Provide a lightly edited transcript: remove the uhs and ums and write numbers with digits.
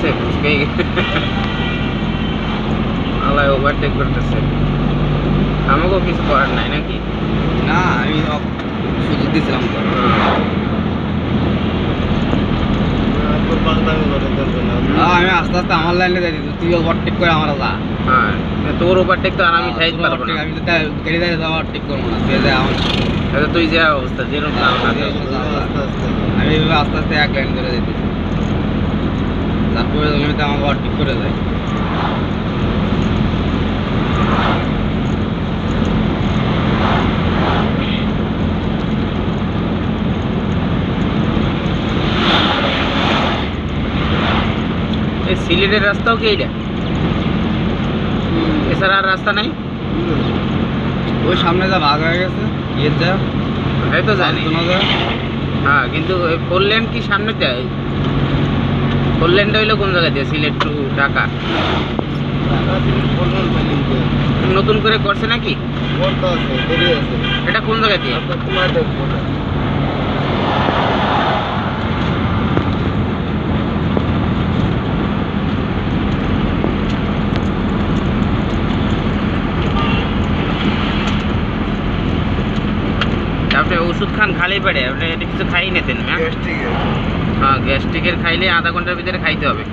গেছে, ফুসকেই গেছে। আল্লাহ ওভারটেক করতেছে, আমাকেও কিছু করার নাই নাকি? না আমি সুযোগ দিয়েছিলাম তো। আমি আস্তে আস্তে আমার লাইনে যাই, তুই ওভারটেক করে আমার যা। হ্যাঁ, তোর ওভারটেক তো আর আমি যাইতে পারবো না। আমি তো গাড়ি দাঁড়িয়ে যাওয়া ওভারটেক করবো না, তুই যা আমার। তুই যে অবস্থা যেরকম না আমি এইভাবে আস্তে আস্তে এক লাইন ধরে যেতেছি, তারপরে আমি তো আমাকে ওভারটেক করে যাই। এই সিলেটের রাস্তাও কি এইটা? এছাড়া আর রাস্তা নাই? ওই সামনে যা ভাগ হয়ে গেছে ইয়ের যা, এই তো জানি। হ্যাঁ, কিন্তু ফোর লেন কি সামনে দেয়? ফোর লেনটা হইলো কোন জায়গায় দিয়ে? সিলেট টু ঢাকা নতুন করে করছে নাকি? এটা কোন জায়গা দিয়ে? আপনি ওষুধ খান খালি পেটে, আপনি এটা কিছু খাই নিতেন? হ্যাঁ, গ্যাস্ট্রিকের খাইলে আধা ঘন্টার ভিতরে খাইতে হবে।